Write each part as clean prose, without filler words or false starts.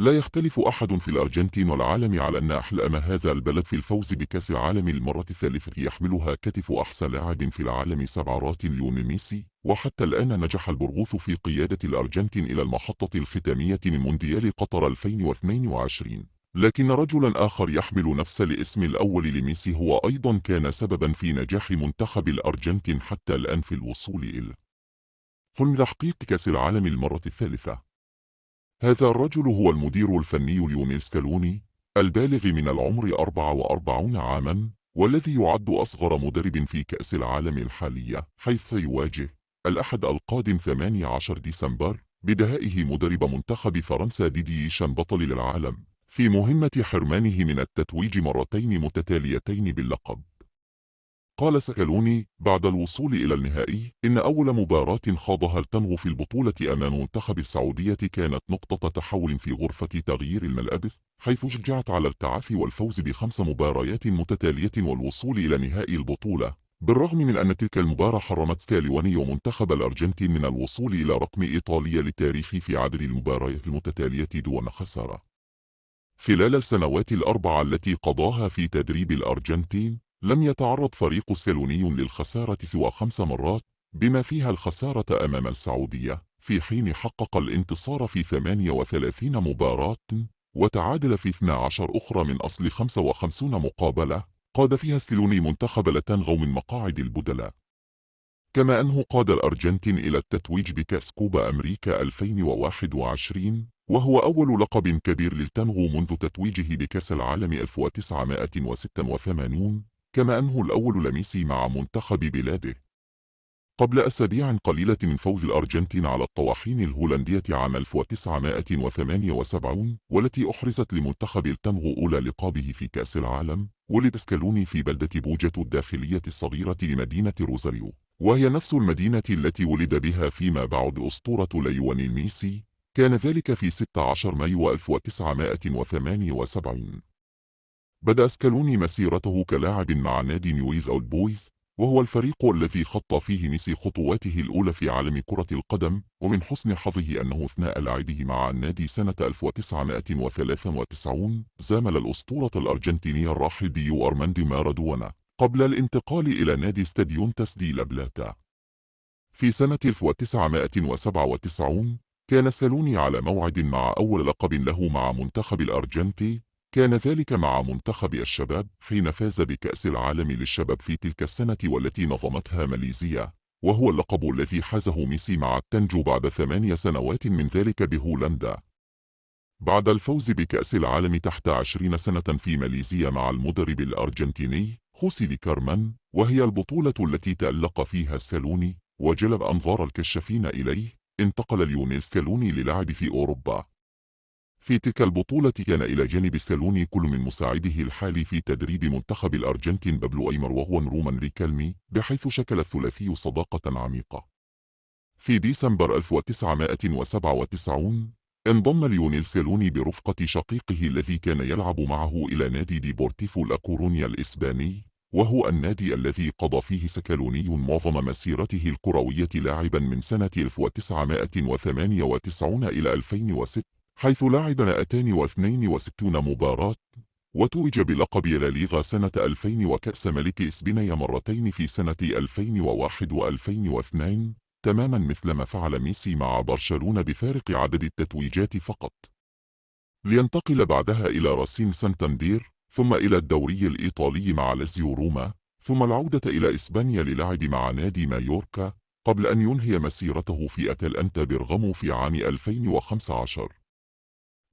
لا يختلف أحد في الأرجنتين والعالم على أن أحلام هذا البلد في الفوز بكأس العالم للمرة الثالثة يحملها كتف أحسن لاعب في العالم 7 ليونيل ميسي، وحتى الآن نجح البرغوث في قيادة الأرجنتين إلى المحطة الختامية من مونديال قطر 2022. لكن رجلا آخر يحمل نفس الاسم الأول لميسي هو أيضا كان سببا في نجاح منتخب الأرجنتين حتى الآن في الوصول إلى حلم تحقيق كأس العالم المرة الثالثة. هذا الرجل هو المدير الفني ليونيل سكالوني، البالغ من العمر 44 عاما، والذي يعد أصغر مدرب في كأس العالم الحالية، حيث سيواجه الأحد القادم 18 ديسمبر بدهائه مدرب منتخب فرنسا ديدي شان بطل العالم، في مهمة حرمانه من التتويج مرتين متتاليتين باللقب. قال سكالوني بعد الوصول إلى النهائي إن أول مباراة خاضها التنغ في البطولة أمام منتخب السعودية كانت نقطة تحول في غرفة تغيير الملابس، حيث شجعت على التعافي والفوز ب5 مباريات متتالية والوصول إلى نهائي البطولة، بالرغم من أن تلك المباراة حرمت سكالوني ومنتخب الأرجنتين من الوصول إلى رقم إيطاليا للتاريخ في عدد المباريات المتتالية دون خسارة. خلال السنوات الأربعة التي قضاها في تدريب الأرجنتين، لم يتعرض فريق سكالوني للخسارة سوى 5 مرات، بما فيها الخسارة أمام السعودية، في حين حقق الانتصار في 38 مباراة، وتعادل في 12 أخرى من أصل 55 مقابلة، قاد فيها سكالوني منتخب لتنغو من مقاعد البدلاء. كما أنه قاد الأرجنتين إلى التتويج بكأس كوبا أمريكا 2021، وهو أول لقب كبير للتنغو منذ تتويجه بكأس العالم 1986، كما أنه الأول لميسي مع منتخب بلاده. قبل أسابيع قليلة من فوز الأرجنتين على الطواحين الهولندية عام 1978، والتي أحرزت لمنتخب التنغو أولى لقابه في كأس العالم، ولد سكالوني في بلدة بوجة الداخلية الصغيرة لمدينة روزاريو، وهي نفس المدينة التي ولد بها فيما بعد أسطورة ليونيل ميسي. كان ذلك في 16 مايو 1978. بدأ سكالوني مسيرته كلاعب مع نادي نيويز أولد بويز، وهو الفريق الذي خط فيه ميسي خطواته الأولى في عالم كرة القدم، ومن حسن حظه أنه أثناء لعبه مع النادي سنة 1993 زامل الأسطورة الأرجنتيني الراحل دييغو أرماندو مارادونا، قبل الانتقال إلى نادي ستاديونتاس دي لا بلاتا. في سنة 1997 كان سكالوني على موعد مع أول لقب له مع منتخب الأرجنتين، كان ذلك مع منتخب الشباب حين فاز بكأس العالم للشباب في تلك السنة والتي نظمتها ماليزيا، وهو اللقب الذي حازه ميسي مع التنجو بعد 8 سنوات من ذلك بهولندا. بعد الفوز بكأس العالم تحت 20 سنة في ماليزيا مع المدرب الأرجنتيني خوسي بيكرمان، وهي البطولة التي تألق فيها سكالوني وجلب أنظار الكشافين إليه، انتقل ليونيل سكالوني للعب في أوروبا. في تلك البطولة كان إلى جانب سكالوني كل من مساعده الحالي في تدريب منتخب الأرجنتين بابلو أيمر وهو رومان ريكالمي، بحيث شكل الثلاثي صداقة عميقة. في ديسمبر 1997 انضم ليونيل سكالوني برفقة شقيقه الذي كان يلعب معه إلى نادي ديبورتيفو لا كورونيا الإسباني، وهو النادي الذي قضى فيه سكالوني معظم مسيرته الكروية لاعبا من سنة 1998 إلى 2006، حيث لعب 262 مباراة، وتوج بلقب لا ليغا سنة 2000 وكأس ملك إسبانيا مرتين في سنة 2001 و2002، تماما مثل ما فعل ميسي مع برشلونة بفارق عدد التتويجات فقط، لينتقل بعدها إلى راسين سانتاندير، ثم إلى الدوري الإيطالي مع لازيو روما، ثم العودة إلى إسبانيا للعب مع نادي مايوركا، قبل أن ينهي مسيرته في أتلانتا بيرغامو في عام 2015.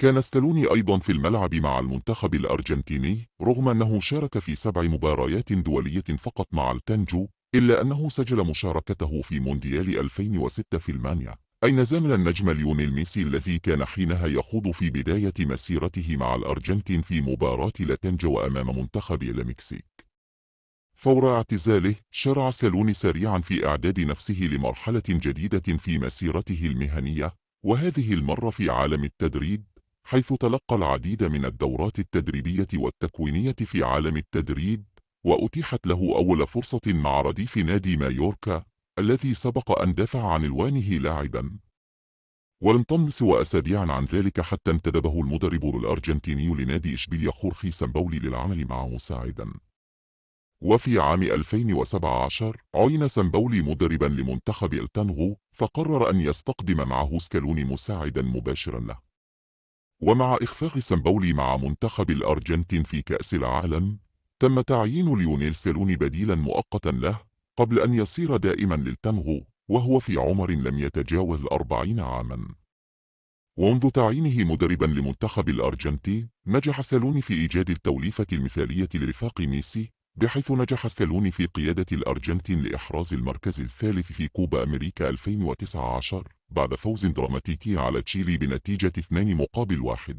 كان سكالوني أيضا في الملعب مع المنتخب الأرجنتيني، رغم أنه شارك في 7 مباريات دولية فقط مع التانجو، إلا أنه سجل مشاركته في مونديال 2006 في ألمانيا، أين زامل النجم ليونيل ميسي الذي كان حينها يخوض في بداية مسيرته مع الأرجنتين في مباراة لاتنجو أمام منتخب المكسيك. فور اعتزاله شرع سكالوني سريعا في إعداد نفسه لمرحلة جديدة في مسيرته المهنية، وهذه المرة في عالم التدريب، حيث تلقى العديد من الدورات التدريبية والتكوينية في عالم التدريب، وأتيحت له أول فرصة مع رديف نادي مايوركا الذي سبق أن دافع عن ألوانه لاعبا. ولم تمض سوى أسابيع عن ذلك حتى انتدبه المدرب الأرجنتيني لنادي إشبيليا خورخي سامبولي للعمل معه مساعدا. وفي عام 2017 عين سامبولي مدربا لمنتخب التانغو، فقرر أن يستقدم معه سكالوني مساعدا مباشرا له. ومع إخفاق سامبولي مع منتخب الأرجنتين في كأس العالم، تم تعيين ليونيل سكالوني بديلا مؤقتا له قبل أن يصير دائما للتانغو وهو في عمر لم يتجاوز 40 عاما. ومنذ تعيينه مدربا لمنتخب الأرجنتين، نجح سكالوني في إيجاد التوليفة المثالية لرفاق ميسي، بحيث نجح سكالوني في قيادة الأرجنتين لإحراز المركز الثالث في كوبا أمريكا 2019 بعد فوز دراماتيكي على تشيلي بنتيجة 2-1.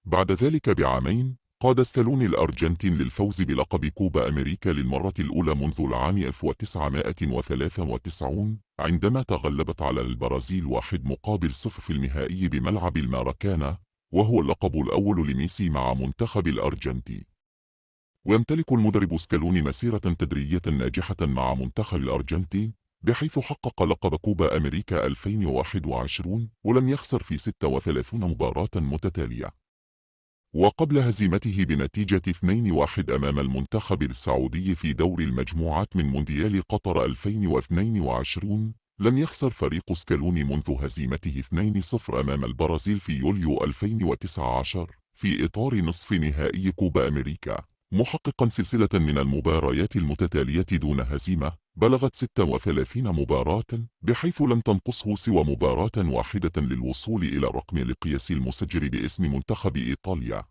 بعد ذلك بعامين، قاد سكالوني الأرجنتين للفوز بلقب كوبا أمريكا للمرة الأولى منذ العام 1993 عندما تغلبت على البرازيل 1-0 في النهائي بملعب الماراكانا، وهو اللقب الأول لميسي مع منتخب الأرجنتين. ويمتلك المدرب سكالوني مسيرة تدريبية ناجحة مع منتخب الأرجنتين، بحيث حقق لقب كوبا أمريكا 2021 ولم يخسر في 36 مباراة متتالية. وقبل هزيمته بنتيجة 2-1 أمام المنتخب السعودي في دور المجموعات من مونديال قطر 2022، لم يخسر فريق سكالوني منذ هزيمته 2-0 أمام البرازيل في يوليو 2019 في إطار نصف نهائي كوبا أمريكا، محققا سلسلة من المباريات المتتالية دون هزيمة بلغت 36 مباراة، بحيث لم تنقصه سوى مباراة واحدة للوصول إلى الرقم القياسي المسجل باسم منتخب إيطاليا.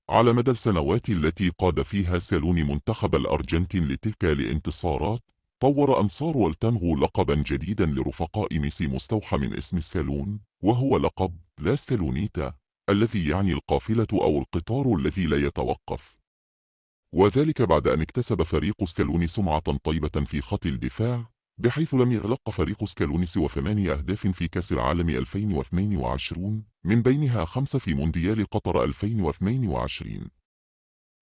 على مدى السنوات التي قاد فيها سكالوني منتخب الأرجنتين لتلك الانتصارات، طور أنصار التانغو لقبا جديدا لرفقاء ميسي مستوحى من اسم سكالون، وهو لقب لا سكالونيتا، الذي يعني القافلة أو القطار الذي لا يتوقف. وذلك بعد أن اكتسب فريق سكالوني سمعة طيبة في خط الدفاع، بحيث لم يتلقى فريق سكالوني سوى 8 أهداف في كأس العالم 2022، من بينها 5 في مونديال قطر 2022.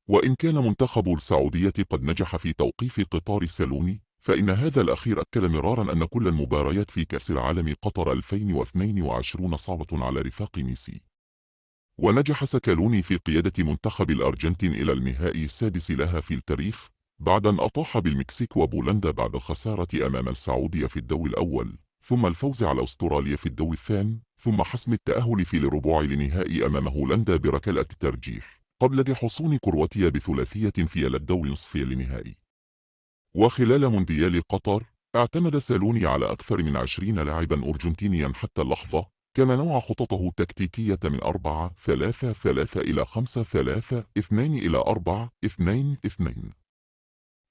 وإن كان منتخب السعودية قد نجح في توقيف قطار سكالوني، فإن هذا الأخير أكد مرارا أن كل المباريات في كأس العالم قطر 2022 صعبة على رفاق ميسي. ونجح سكالوني في قيادة منتخب الأرجنتين إلى النهائي السادس لها في التاريخ، بعد أن أطاح بالمكسيك وبولندا بعد الخسارة أمام السعودية في الدور الأول، ثم الفوز على أستراليا في الدور الثاني، ثم حسم التأهل في الربع النهائي أمام هولندا بركلة الترجيح، قبل حصول كرواتيا بثلاثية في الدور نصف النهائي. وخلال مونديال قطر، اعتمد سكالوني على أكثر من 20 لاعبا أرجنتينيا حتى اللحظة، كان نوع خططه التكتيكية من 4-3-3 إلى 5-3-2 إلى 4-2-2.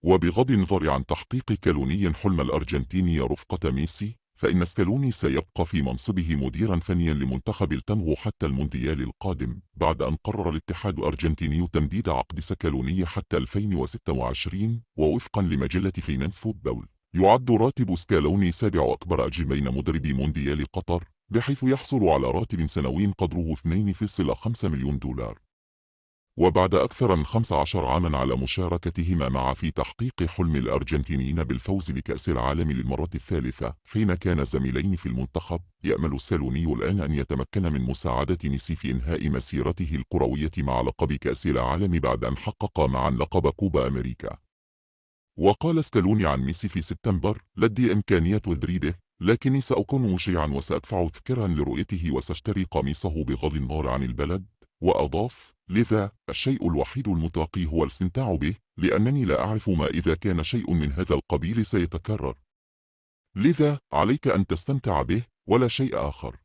وبغض النظر عن تحقيق سكالوني حلم الأرجنتيني رفقة ميسي، فإن سكالوني سيبقى في منصبه مديرا فنيا لمنتخب التانغو حتى المونديال القادم، بعد أن قرر الاتحاد الأرجنتيني تمديد عقد سكالوني حتى 2026. ووفقا لمجلة فينانس فوتبول، يعد راتب سكالوني 7 أكبر أجر بين مدربي مونديال قطر، بحيث يحصل على راتب سنوي قدره 2.5 مليون دولار. وبعد أكثر من 15 عاما على مشاركتهما معا في تحقيق حلم الأرجنتينيين بالفوز بكأس العالم للمرة الثالثة، حين كان زميلين في المنتخب، يأمل سكالوني الآن أن يتمكن من مساعدة ميسي في إنهاء مسيرته الكروية مع لقب كأس العالم بعد أن حقق معا لقب كوبا أمريكا. وقال سكالوني عن ميسي في سبتمبر: لدي إمكانية تدريبه، لكني سأكون مشجعا وسأدفع تذكارا لرؤيته وسأشتري قميصه بغض النظر عن البلد. وأضاف: لذا الشيء الوحيد المتبقي هو الاستمتاع به، لأنني لا أعرف ما إذا كان شيء من هذا القبيل سيتكرر. لذا عليك أن تستمتع به ولا شيء آخر.